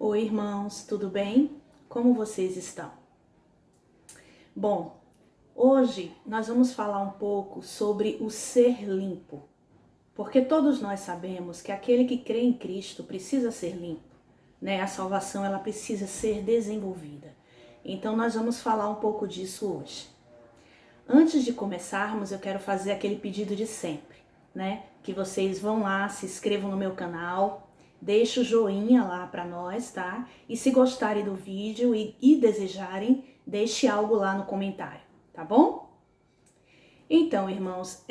Oi, irmãos, tudo bem? Como vocês estão? Bom, hoje nós vamos falar um pouco sobre o ser limpo, porque todos nós sabemos que aquele que crê em Cristo precisa ser limpo, né? A salvação ela precisa ser desenvolvida. Então nós vamos falar um pouco disso hoje. Antes de começarmos, eu quero fazer aquele pedido de sempre, né? Que vocês vão lá, se inscrevam no meu canal, deixe o joinha lá para nós, tá? E se gostarem do vídeo e desejarem, deixe algo lá no comentário, tá bom? Então, irmãos,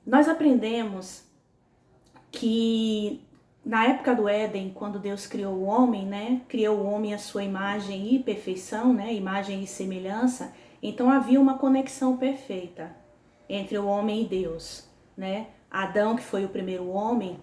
nós aprendemos que na época do Éden, quando Deus criou o homem, né? Criou o homem à sua imagem e perfeição, né? Imagem e semelhança. Então havia uma conexão perfeita entre o homem e Deus, né? Adão, que foi o primeiro homem,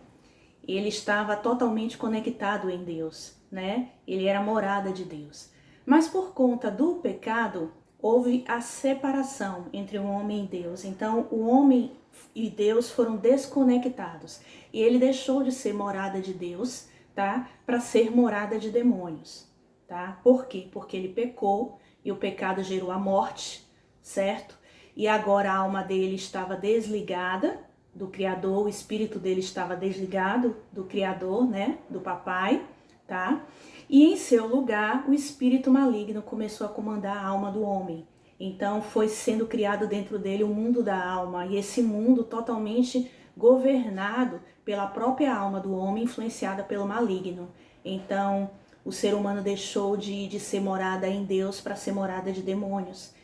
ele estava totalmente conectado em Deus, né? Ele era a morada de Deus. Mas por conta do pecado, houve a separação entre o homem e Deus. Então, o homem e Deus foram desconectados. E ele deixou de ser morada de Deus, tá? Para ser morada de demônios, tá? Por quê? Porque ele pecou e o pecado gerou a morte, certo? E agora a alma dele estava desligada do Criador, o espírito dele estava desligado do Criador, né, do papai, tá? E em seu lugar, o espírito maligno começou a comandar a alma do homem. Então foi sendo criado dentro dele o mundo da alma, e esse mundo totalmente governado pela própria alma do homem, influenciada pelo maligno. Então o ser humano deixou de ser morada em Deus para ser morada de demônios.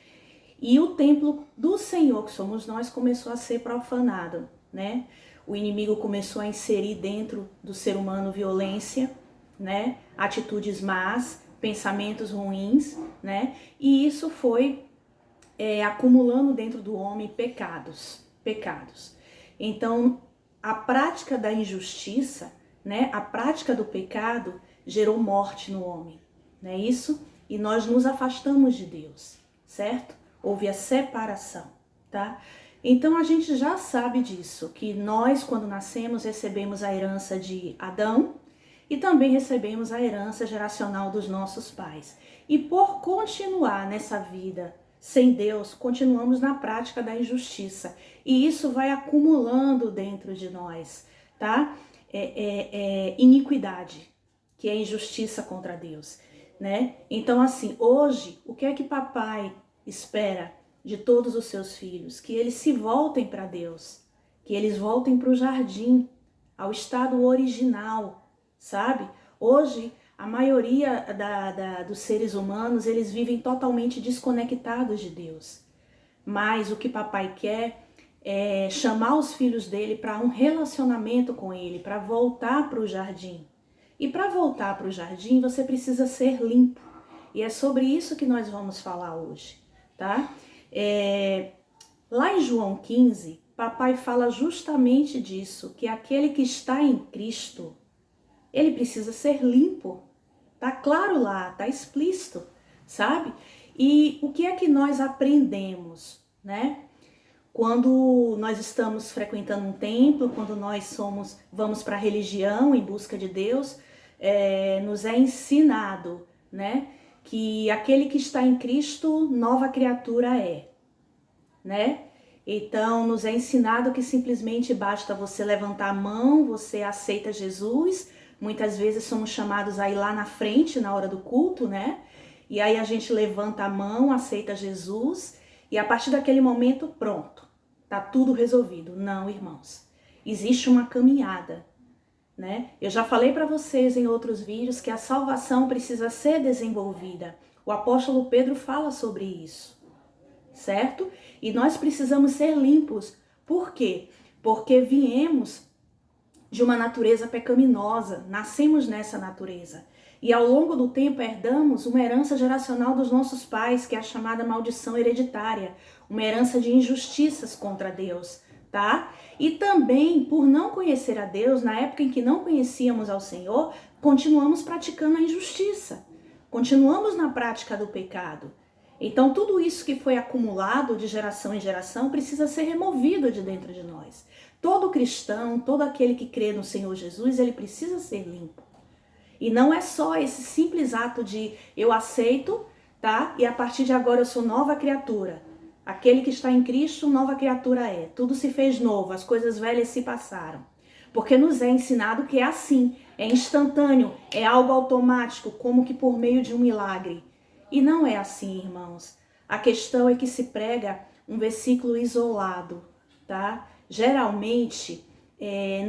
E o templo do Senhor, que somos nós, começou a ser profanado, né? O inimigo começou a inserir dentro do ser humano violência, né? Atitudes más, pensamentos ruins, né? E isso foi acumulando dentro do homem pecados. Então, a prática da injustiça, né? A prática do pecado gerou morte no homem, não é isso? E nós nos afastamos de Deus, certo? Houve a separação, tá? Então a gente já sabe disso, que nós quando nascemos recebemos a herança de Adão e também recebemos a herança geracional dos nossos pais. E por continuar nessa vida sem Deus, continuamos na prática da injustiça. E isso vai acumulando dentro de nós, tá? Iniquidade, que é injustiça contra Deus, né? Então assim, hoje, o que é que papai espera de todos os seus filhos? Que eles se voltem para Deus, que eles voltem para o jardim, ao estado original, sabe? Hoje, a maioria dos seres humanos, eles vivem totalmente desconectados de Deus. Mas o que papai quer é chamar os filhos dele para um relacionamento com ele, para voltar para o jardim. E para voltar para o jardim, você precisa ser limpo. E é sobre isso que nós vamos falar hoje, tá? Lá em João 15, papai fala justamente disso, que aquele que está em Cristo, ele precisa ser limpo. Tá claro lá, tá explícito, sabe? E o que é que nós aprendemos, né? Quando nós estamos frequentando um templo, quando nós vamos para a religião em busca de Deus, nos é ensinado, né? Que aquele que está em Cristo, nova criatura é, né? Então, nos é ensinado que simplesmente basta você levantar a mão, você aceita Jesus. Muitas vezes somos chamados a ir lá na frente, na hora do culto, né? E aí a gente levanta a mão, aceita Jesus, e a partir daquele momento, pronto, tá tudo resolvido. Não, irmãos. Existe uma caminhada, né? Eu já falei para vocês em outros vídeos que a salvação precisa ser desenvolvida. O apóstolo Pedro fala sobre isso, certo? E nós precisamos ser limpos. Por quê? Porque viemos de uma natureza pecaminosa, nascemos nessa natureza. E ao longo do tempo herdamos uma herança geracional dos nossos pais, que é a chamada maldição hereditária, uma herança de injustiças contra Deus, tá? E também, por não conhecer a Deus, na época em que não conhecíamos ao Senhor, continuamos praticando a injustiça, continuamos na prática do pecado. Então tudo isso que foi acumulado de geração em geração precisa ser removido de dentro de nós, Todo cristão, todo aquele que crê no Senhor Jesus, ele precisa ser limpo. E não é só esse simples ato de eu aceito, tá? E a partir de agora eu sou nova criatura. Aquele que está em Cristo, nova criatura é. Tudo se fez novo, as coisas velhas se passaram. Porque nos é ensinado que é assim, é instantâneo, é algo automático, como que por meio de um milagre. E não é assim, irmãos. A questão é que se prega um versículo isolado, tá? Geralmente,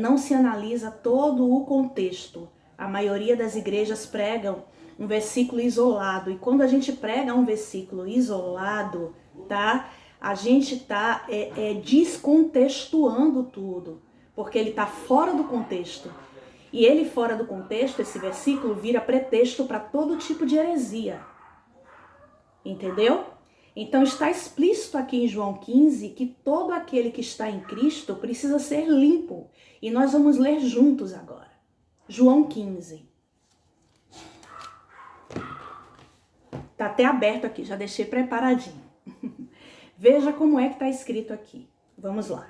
não se analisa todo o contexto. A maioria das igrejas pregam um versículo isolado. E quando a gente prega um versículo isolado, tá? A gente tá descontextuando tudo, porque ele tá fora do contexto. E ele fora do contexto, esse versículo vira pretexto para todo tipo de heresia. Entendeu? Então está explícito aqui em João 15 que todo aquele que está em Cristo precisa ser limpo. E nós vamos ler juntos agora. João 15. Tá até aberto aqui, já deixei preparadinho. Veja como é que está escrito aqui. Vamos lá.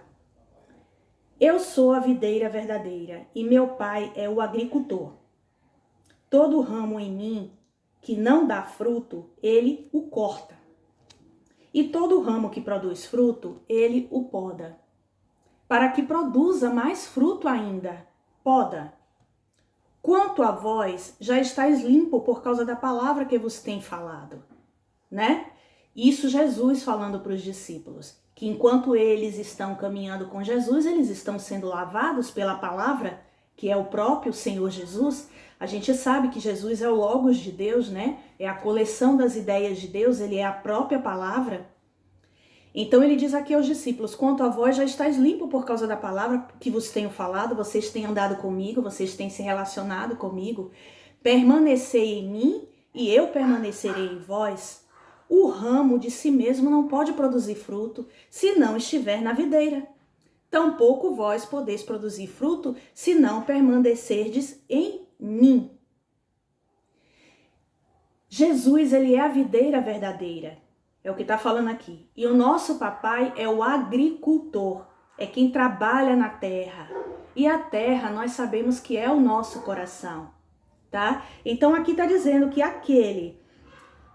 Eu sou a videira verdadeira e meu pai é o agricultor. Todo ramo em mim que não dá fruto, ele o corta. E todo ramo que produz fruto, ele o poda. Para que produza mais fruto ainda, poda. Quanto a vós, já estáis limpo por causa da palavra que vos tem falado, né? Isso Jesus falando para os discípulos, que enquanto eles estão caminhando com Jesus, eles estão sendo lavados pela palavra, que é o próprio Senhor Jesus. A gente sabe que Jesus é o Logos de Deus, né? É a coleção das ideias de Deus, ele é a própria palavra. Então ele diz aqui aos discípulos, quanto a vós já estáis limpo por causa da palavra que vos tenho falado, vocês têm andado comigo, vocês têm se relacionado comigo, permanecei em mim e eu permanecerei em vós. O ramo de si mesmo não pode produzir fruto se não estiver na videira. Tampouco vós podeis produzir fruto se não permanecerdes em mim. Jesus, ele é a videira verdadeira. É o que está falando aqui. E o nosso papai é o agricultor. É quem trabalha na terra. E a terra nós sabemos que é o nosso coração. Tá? Então aqui está dizendo que aquele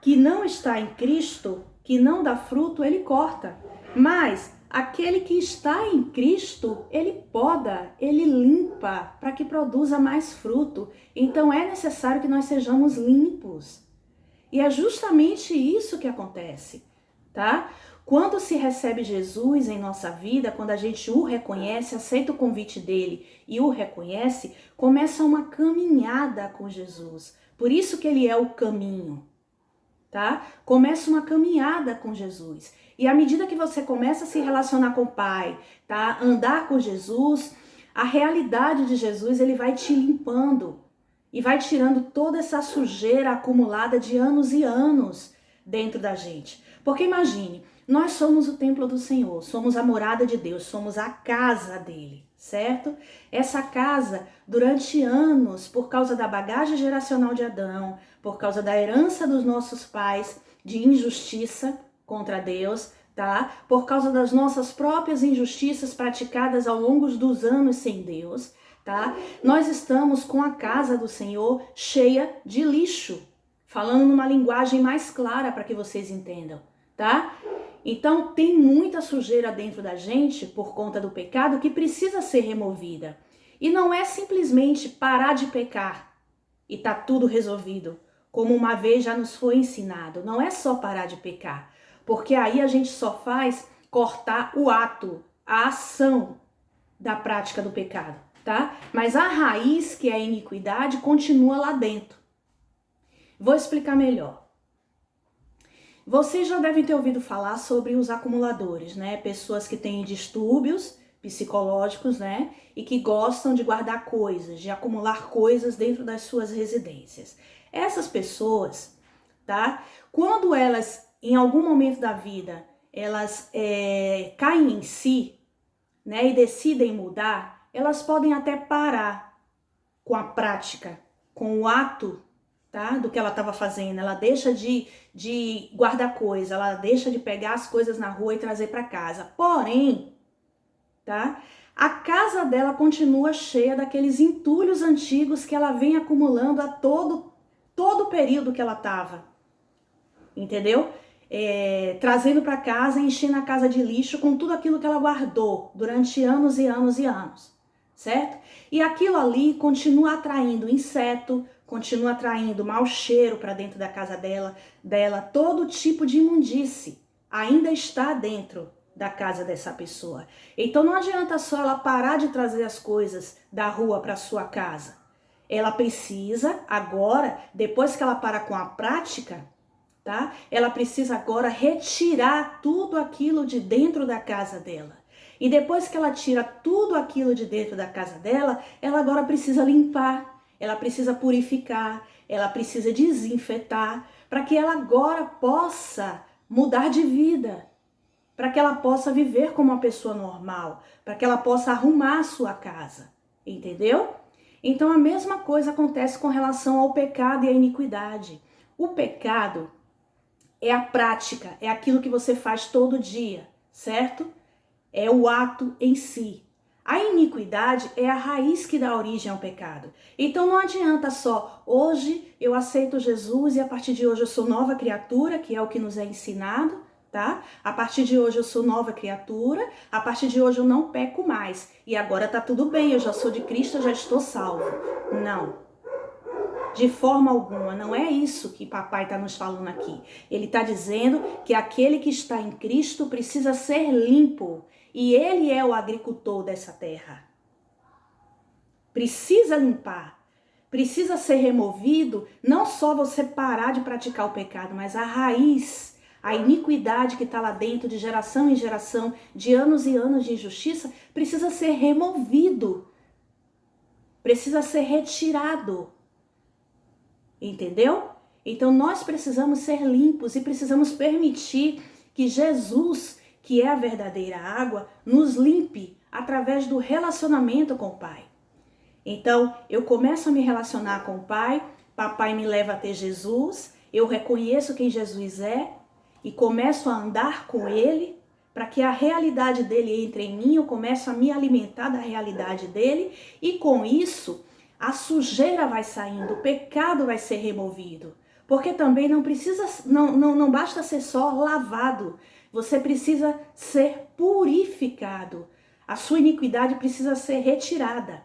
que não está em Cristo, que não dá fruto, ele corta. Mas aquele que está em Cristo, ele poda, ele limpa para que produza mais fruto. Então é necessário que nós sejamos limpos. E é justamente isso que acontece, tá? Quando se recebe Jesus em nossa vida, quando a gente o reconhece, aceita o convite dele e o reconhece, começa uma caminhada com Jesus. Por isso que ele é o caminho, tá? Começa uma caminhada com Jesus. E à medida que você começa a se relacionar com o Pai, tá? Andar com Jesus, a realidade de Jesus, ele vai te limpando. E vai tirando toda essa sujeira acumulada de anos e anos dentro da gente. Porque imagine, nós somos o templo do Senhor, somos a morada de Deus, somos a casa dele, certo? Essa casa, durante anos, por causa da bagagem geracional de Adão, por causa da herança dos nossos pais, de injustiça contra Deus, tá? Por causa das nossas próprias injustiças praticadas ao longo dos anos sem Deus, tá? Nós estamos com a casa do Senhor cheia de lixo, falando numa linguagem mais clara para que vocês entendam, tá? Então tem muita sujeira dentro da gente por conta do pecado que precisa ser removida. E não é simplesmente parar de pecar e tá tudo resolvido, como uma vez já nos foi ensinado. Não é só parar de pecar, porque aí a gente só faz cortar o ato, a ação da prática do pecado. Tá? Mas a raiz, que é a iniquidade, continua lá dentro. Vou explicar melhor. Vocês já devem ter ouvido falar sobre os acumuladores, né? Pessoas que têm distúrbios psicológicos, né? E que gostam de guardar coisas, de acumular coisas dentro das suas residências. Essas pessoas, tá? Quando elas, em algum momento da vida, elas caem em si, né? E decidem mudar, elas podem até parar com a prática, com o ato, tá, do que ela estava fazendo. Ela deixa de guardar coisa, ela deixa de pegar as coisas na rua e trazer para casa. Porém, tá, a casa dela continua cheia daqueles entulhos antigos que ela vem acumulando a todo o período que ela estava, entendeu? Trazendo para casa, enchendo a casa de lixo com tudo aquilo que ela guardou durante anos e anos e anos, certo? E aquilo ali continua atraindo inseto, continua atraindo mau cheiro para dentro da casa dela, todo tipo de imundície ainda está dentro da casa dessa pessoa. Então não adianta só ela parar de trazer as coisas da rua para sua casa. Ela precisa agora, depois que ela para com a prática, tá? Ela precisa agora retirar tudo aquilo de dentro da casa dela. E depois que ela tira tudo aquilo de dentro da casa dela, ela agora precisa limpar, ela precisa purificar, ela precisa desinfetar, para que ela agora possa mudar de vida, para que ela possa viver como uma pessoa normal, para que ela possa arrumar a sua casa, entendeu? Então a mesma coisa acontece com relação ao pecado e à iniquidade. O pecado é a prática, é aquilo que você faz todo dia, certo? É o ato em si. A iniquidade é a raiz que dá origem ao pecado. Então não adianta só, hoje eu aceito Jesus e a partir de hoje eu sou nova criatura, que é o que nos é ensinado, tá? A partir de hoje eu sou nova criatura, a partir de hoje eu não peco mais. E agora tá tudo bem, eu já sou de Cristo, eu já estou salvo. Não. De forma alguma, não é isso que papai está nos falando aqui. Ele está dizendo que aquele que está em Cristo precisa ser limpo. E ele é o agricultor dessa terra. Precisa limpar. Precisa ser removido, não só você parar de praticar o pecado, mas a raiz, a iniquidade que está lá dentro de geração em geração, de anos e anos de injustiça, precisa ser removido. Precisa ser retirado. Entendeu? Então nós precisamos ser limpos e precisamos permitir que Jesus, que é a verdadeira água, nos limpe através do relacionamento com o Pai. Então eu começo a me relacionar com o Pai, papai me leva a ter Jesus, eu reconheço quem Jesus é e começo a andar com Ele para que a realidade dele entre em mim, eu começo a me alimentar da realidade dele e com isso a sujeira vai saindo, o pecado vai ser removido. Porque também não basta ser só lavado, você precisa ser purificado. A sua iniquidade precisa ser retirada.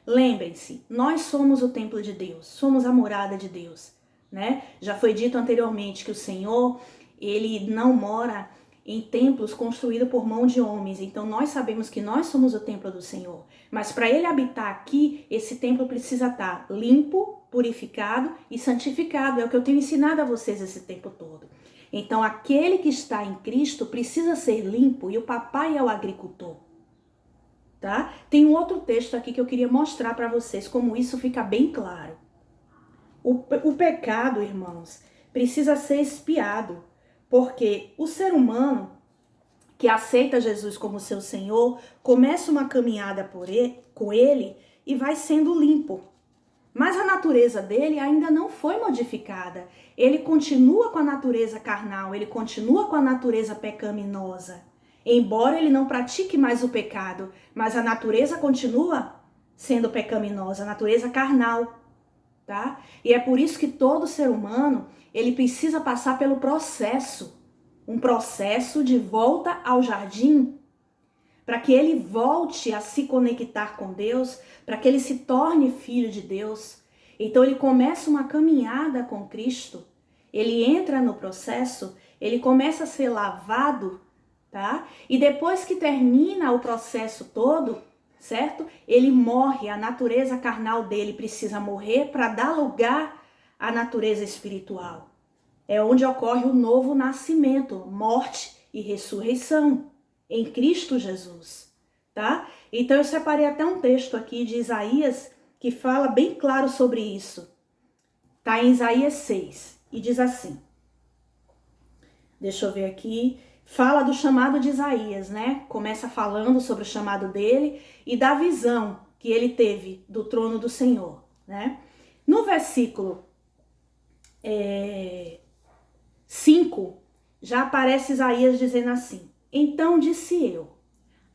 Lembrem-se, nós somos o templo de Deus, somos a morada de Deus, né? Já foi dito anteriormente que o Senhor, ele não mora em templos construídos por mão de homens. Então nós sabemos que nós somos o templo do Senhor. Mas para ele habitar aqui, esse templo precisa estar limpo, purificado e santificado. É o que eu tenho ensinado a vocês esse tempo todo. Então aquele que está em Cristo precisa ser limpo e o papai é o agricultor. Tá? Tem um outro texto aqui que eu queria mostrar para vocês como isso fica bem claro. O pecado, irmãos, precisa ser expiado. Porque o ser humano que aceita Jesus como seu Senhor, começa uma caminhada com Ele e vai sendo limpo. Mas a natureza dele ainda não foi modificada. Ele continua com a natureza carnal, ele continua com a natureza pecaminosa. Embora ele não pratique mais o pecado, mas a natureza continua sendo pecaminosa, a natureza carnal, tá? E é por isso que todo ser humano, ele precisa passar pelo processo, um processo de volta ao jardim, para que ele volte a se conectar com Deus, para que ele se torne filho de Deus. Então ele começa uma caminhada com Cristo, ele entra no processo, ele começa a ser lavado, tá? E depois que termina o processo todo, certo? Ele morre, a natureza carnal dele precisa morrer para dar lugar à natureza espiritual. É onde ocorre o novo nascimento, morte e ressurreição em Cristo Jesus, tá? Então eu separei até um texto aqui de Isaías que fala bem claro sobre isso. Tá em Isaías 6 e diz assim. Deixa eu ver aqui. Fala do chamado de Isaías, né? Começa falando sobre o chamado dele e da visão que ele teve do trono do Senhor, né? No versículo 5, já aparece Isaías dizendo assim: Então disse eu,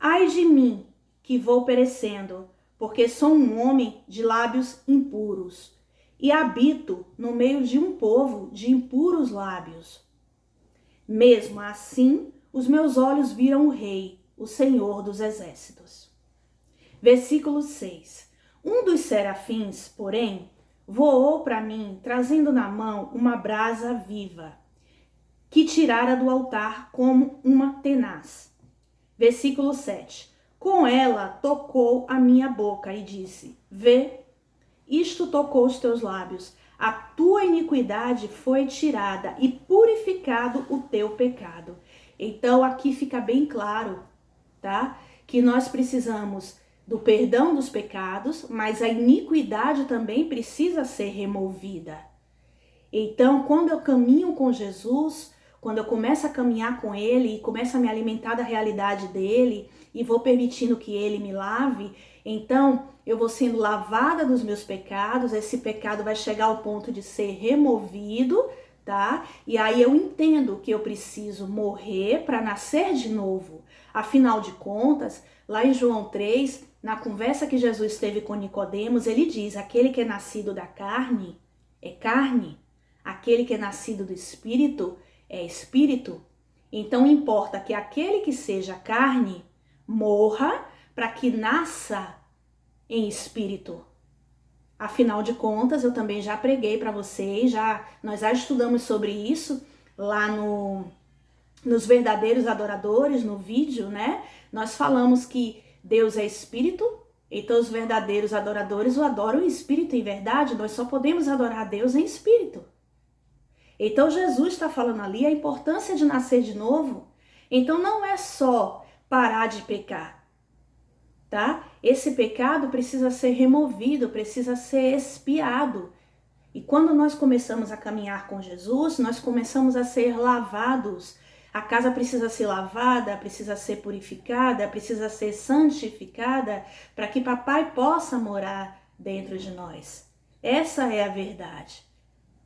ai de mim, que vou perecendo, porque sou um homem de lábios impuros e habito no meio de um povo de impuros lábios. Mesmo assim, os meus olhos viram o Rei, o Senhor dos Exércitos. Versículo 6. Um dos serafins, porém, voou para mim, trazendo na mão uma brasa viva, que tirara do altar como uma tenaz. Versículo 7. Com ela tocou a minha boca e disse: Vê, isto tocou os teus lábios. A tua iniquidade foi tirada e purificado o teu pecado. Então aqui fica bem claro, tá? Que nós precisamos do perdão dos pecados, mas a iniquidade também precisa ser removida. Então, quando eu caminho com Jesus, quando eu começo a caminhar com Ele e começo a me alimentar da realidade dEle e vou permitindo que Ele me lave, então eu vou sendo lavada dos meus pecados, esse pecado vai chegar ao ponto de ser removido, tá? E aí eu entendo que eu preciso morrer para nascer de novo. Afinal de contas, lá em João 3, na conversa que Jesus teve com Nicodemos, ele diz: aquele que é nascido da carne é carne, aquele que é nascido do espírito é espírito. Então importa que aquele que seja carne morra para que nasça em espírito. Afinal de contas, eu também já preguei para vocês, nós já estudamos sobre isso lá nos verdadeiros adoradores, no vídeo, né? Nós falamos que Deus é espírito, então os verdadeiros adoradores o adoram em espírito e em verdade. Nós só podemos adorar a Deus em espírito. Então Jesus está falando ali a importância de nascer de novo. Então não é só parar de pecar, tá? Esse pecado precisa ser removido, precisa ser expiado. E quando nós começamos a caminhar com Jesus, nós começamos a ser lavados. A casa precisa ser lavada, precisa ser purificada, precisa ser santificada para que papai possa morar dentro de nós. Essa é a verdade,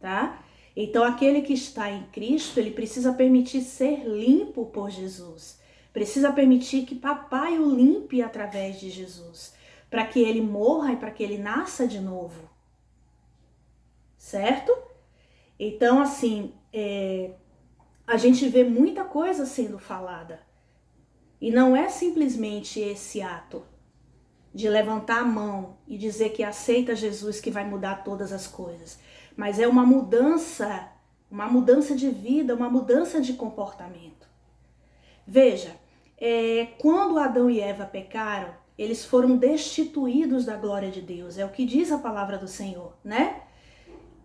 tá? Então aquele que está em Cristo, ele precisa permitir ser limpo por Jesus. Precisa permitir que papai o limpe através de Jesus, para que ele morra e para que ele nasça de novo. Certo? Então, assim, a gente vê muita coisa sendo falada. E não é simplesmente esse ato de levantar a mão e dizer que aceita Jesus que vai mudar todas as coisas. Mas é uma mudança de vida, uma mudança de comportamento. Veja, quando Adão e Eva pecaram, eles foram destituídos da glória de Deus. É o que diz a palavra do Senhor, né?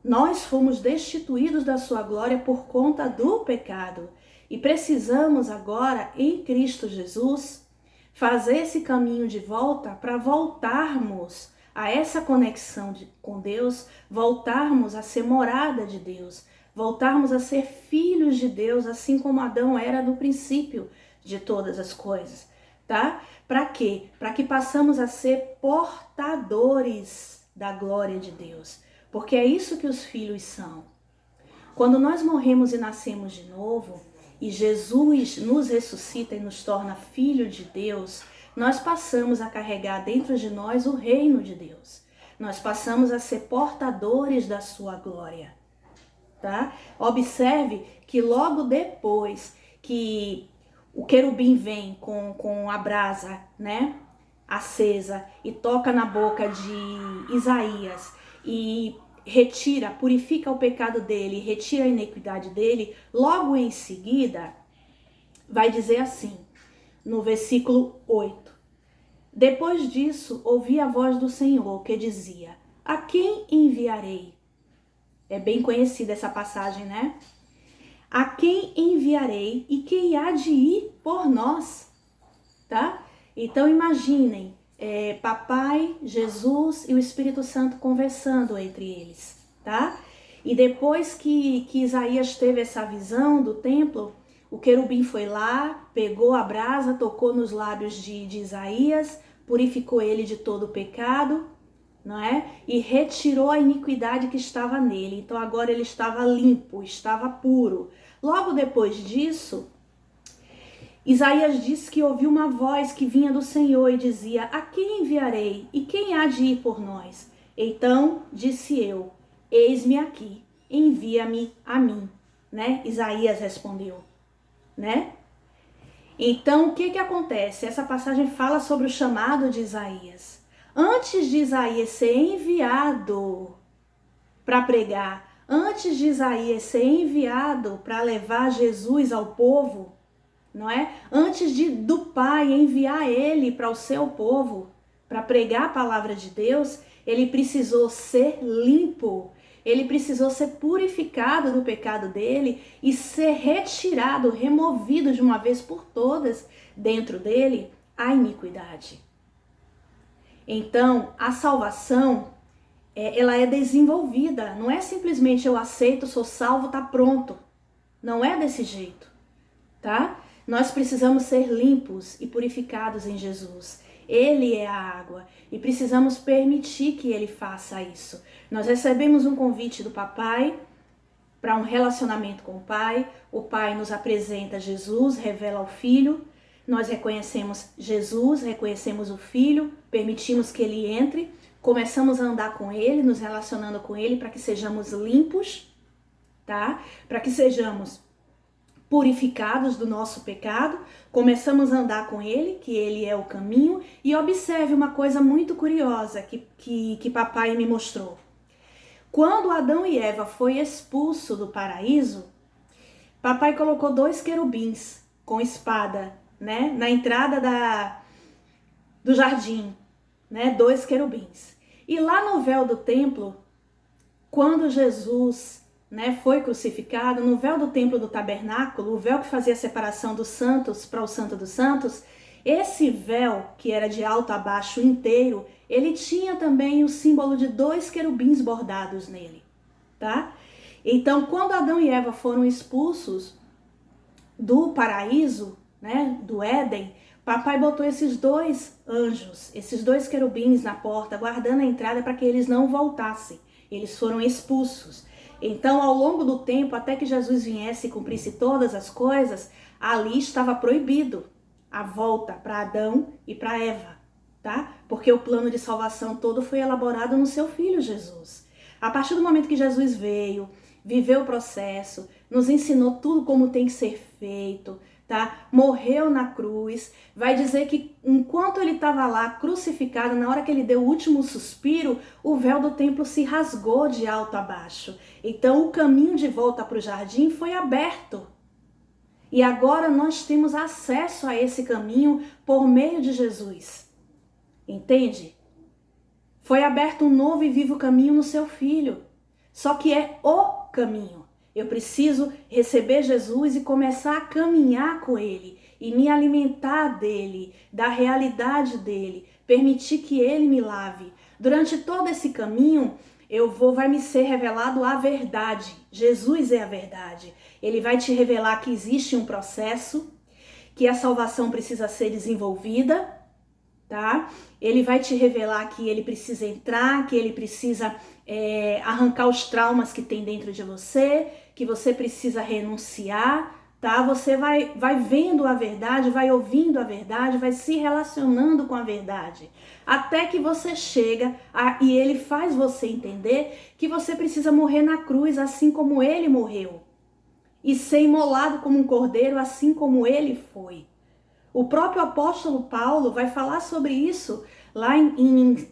Nós fomos destituídos da sua glória por conta do pecado. E precisamos agora, em Cristo Jesus, fazer esse caminho de volta para voltarmos a essa conexão com Deus, voltarmos a ser morada de Deus, voltarmos a ser filhos de Deus, assim como Adão era no princípio de todas as coisas, tá? Para quê? Para que passamos a ser portadores da glória de Deus, porque é isso que os filhos são. Quando nós morremos e nascemos de novo, e Jesus nos ressuscita e nos torna filho de Deus, nós passamos a carregar dentro de nós o reino de Deus. Nós passamos a ser portadores da sua glória, tá? Observe que logo depois que o querubim vem com a brasa, né, acesa e toca na boca de Isaías e retira, purifica o pecado dele, retira a iniquidade dele, logo em seguida vai dizer assim, no versículo 8. Depois disso, ouvi a voz do Senhor que dizia: a quem enviarei? É bem conhecida essa passagem, né? A quem enviarei e quem há de ir por nós? Tá? Então imaginem, papai, Jesus e o Espírito Santo conversando entre eles, tá? E depois que Isaías teve essa visão do templo, o querubim foi lá, pegou a brasa, tocou nos lábios de Isaías, purificou ele de todo o pecado, não é? E retirou a iniquidade que estava nele. Então agora ele estava limpo, estava puro. Logo depois disso, Isaías disse que ouviu uma voz que vinha do Senhor e dizia: a quem enviarei? E quem há de ir por nós? Então disse eu: eis-me aqui, envia-me a mim. Né? Isaías respondeu. Né? Então, o que acontece? Essa passagem fala sobre o chamado de Isaías. Antes de Isaías ser enviado para pregar, antes de Isaías ser enviado para levar Jesus ao povo, não é? Antes do Pai enviar ele para o seu povo, para pregar a palavra de Deus, ele precisou ser limpo, ele precisou ser purificado do pecado dele e ser retirado, removido de uma vez por todas dentro dele a iniquidade. Então, a salvação, ela é desenvolvida, não é simplesmente eu aceito, sou salvo, tá pronto. Não é desse jeito, tá? Nós precisamos ser limpos e purificados em Jesus. Ele é a água e precisamos permitir que ele faça isso. Nós recebemos um convite do papai para um relacionamento com o pai nos apresenta Jesus, revela o filho, nós reconhecemos Jesus, reconhecemos o filho, permitimos que ele entre, começamos a andar com ele, nos relacionando com ele para que sejamos limpos, tá? Para que sejamos purificados do nosso pecado, começamos a andar com ele, que ele é o caminho, e observe uma coisa muito curiosa que papai me mostrou. Quando Adão e Eva foi expulso do paraíso, papai colocou 2 querubins com espada, né, na entrada do jardim, né, 2 querubins. E lá no véu do templo, quando Jesus, né, foi crucificado, no véu do templo do tabernáculo, o véu que fazia a separação dos santos para o Santo dos Santos, esse véu, que era de alto a baixo inteiro, ele tinha também o símbolo de 2 querubins bordados nele, tá? Então, quando Adão e Eva foram expulsos do paraíso, né, do Éden, papai botou esses 2 anjos, esses 2 querubins na porta, guardando a entrada para que eles não voltassem. Eles foram expulsos. Então, ao longo do tempo, até que Jesus viesse e cumprisse todas as coisas, ali estava proibido a volta para Adão e para Eva, tá? Porque o plano de salvação todo foi elaborado no seu filho Jesus. A partir do momento que Jesus veio, viveu o processo, nos ensinou tudo como tem que ser feito, tá? Morreu na cruz, vai dizer que enquanto ele estava lá crucificado, na hora que ele deu o último suspiro, o véu do templo se rasgou de alto a baixo. Então o caminho de volta para o jardim foi aberto. E agora nós temos acesso a esse caminho por meio de Jesus. Entende? Foi aberto um novo e vivo caminho no seu filho. Só que é o caminho. Eu preciso receber Jesus e começar a caminhar com ele e me alimentar dele, da realidade dele, permitir que ele me lave. Durante todo esse caminho, vai me ser revelado a verdade. Jesus é a verdade. Ele vai te revelar que existe um processo, que a salvação precisa ser desenvolvida, tá? Ele vai te revelar que ele precisa entrar, que ele precisa arrancar os traumas que tem dentro de você, que você precisa renunciar, tá? Você vai vendo a verdade, vai ouvindo a verdade, vai se relacionando com a verdade, até que você chega e ele faz você entender que você precisa morrer na cruz, assim como ele morreu, e ser imolado como um cordeiro, assim como ele foi. O próprio apóstolo Paulo vai falar sobre isso lá em 2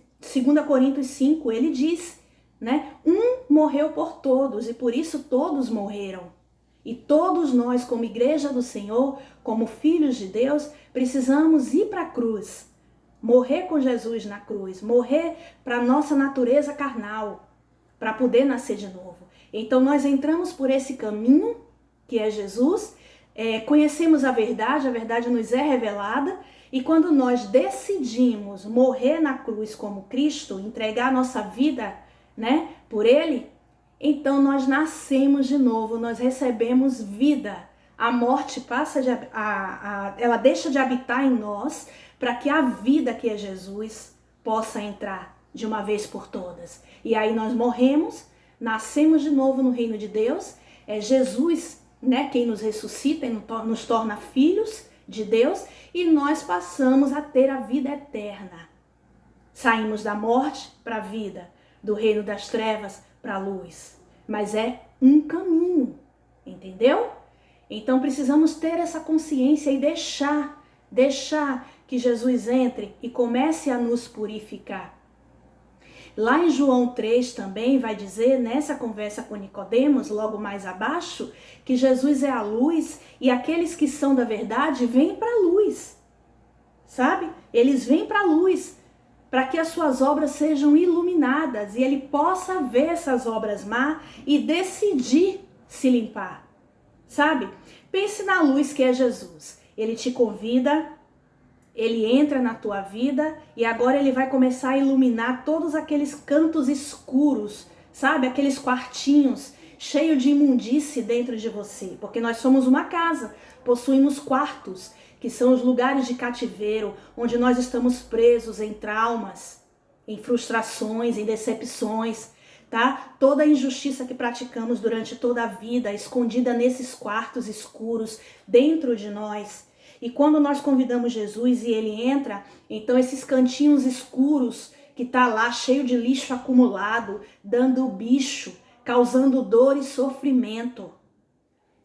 Coríntios 5, ele diz, né? Um morreu por todos e por isso todos morreram. E todos nós, como igreja do Senhor, como filhos de Deus, precisamos ir para a cruz, morrer com Jesus na cruz, morrer para a nossa natureza carnal, para poder nascer de novo. Então nós entramos por esse caminho, que é Jesus, conhecemos a verdade nos é revelada, e quando nós decidimos morrer na cruz como Cristo, entregar a nossa vida, né, por ele, então nós nascemos de novo, nós recebemos vida. A morte ela deixa de habitar em nós, para que a vida que é Jesus possa entrar de uma vez por todas. E aí nós morremos, nascemos de novo no reino de Deus, é Jesus, né, quem nos ressuscita e nos torna filhos de Deus e nós passamos a ter a vida eterna. Saímos da morte para a vida, do reino das trevas para a luz. Mas é um caminho, entendeu? Então precisamos ter essa consciência e deixar que Jesus entre e comece a nos purificar. Lá em João 3 também vai dizer, nessa conversa com Nicodemos, logo mais abaixo, que Jesus é a luz e aqueles que são da verdade vêm para a luz, sabe? Eles vêm para a luz, para que as suas obras sejam iluminadas e ele possa ver essas obras má e decidir se limpar, sabe? Pense na luz que é Jesus. Ele te convida, ele entra na tua vida e agora ele vai começar a iluminar todos aqueles cantos escuros, sabe? Aqueles quartinhos cheios de imundície dentro de você, porque nós somos uma casa, possuímos quartos, que são os lugares de cativeiro, onde nós estamos presos em traumas, em frustrações, em decepções, tá? Toda a injustiça que praticamos durante toda a vida, escondida nesses quartos escuros, dentro de nós. E quando nós convidamos Jesus e ele entra, então esses cantinhos escuros que tá lá cheio de lixo acumulado, dando bicho, causando dor e sofrimento.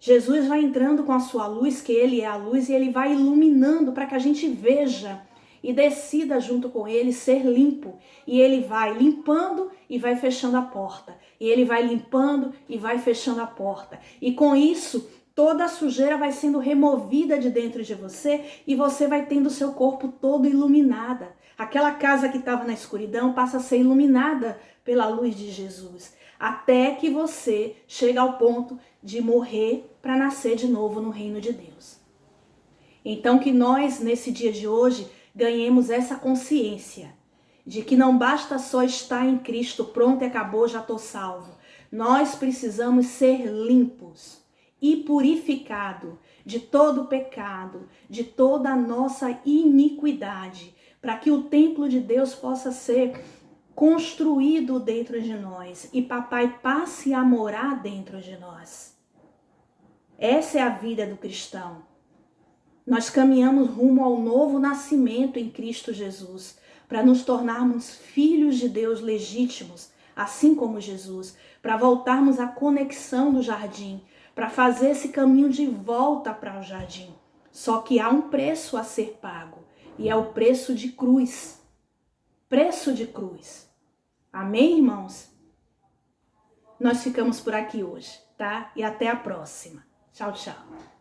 Jesus vai entrando com a sua luz, que ele é a luz, e ele vai iluminando para que a gente veja e decida junto com ele ser limpo. E ele vai limpando e vai fechando a porta. E ele vai limpando e vai fechando a porta. E com isso, toda a sujeira vai sendo removida de dentro de você e você vai tendo o seu corpo todo iluminada. Aquela casa que estava na escuridão passa a ser iluminada pela luz de Jesus. Até que você chega ao ponto de morrer para nascer de novo no reino de Deus. Então que nós, nesse dia de hoje, ganhemos essa consciência de que não basta só estar em Cristo, pronto e acabou, já estou salvo. Nós precisamos ser limpos e purificado de todo o pecado, de toda a nossa iniquidade, para que o templo de Deus possa ser construído dentro de nós e papai passe a morar dentro de nós. Essa é a vida do cristão. Nós caminhamos rumo ao novo nascimento em Cristo Jesus, para nos tornarmos filhos de Deus legítimos, assim como Jesus, para voltarmos à conexão do jardim, para fazer esse caminho de volta para o jardim. Só que há um preço a ser pago, e é o preço de cruz. Preço de cruz. Amém, irmãos? Nós ficamos por aqui hoje, tá? E até a próxima. Tchau, tchau.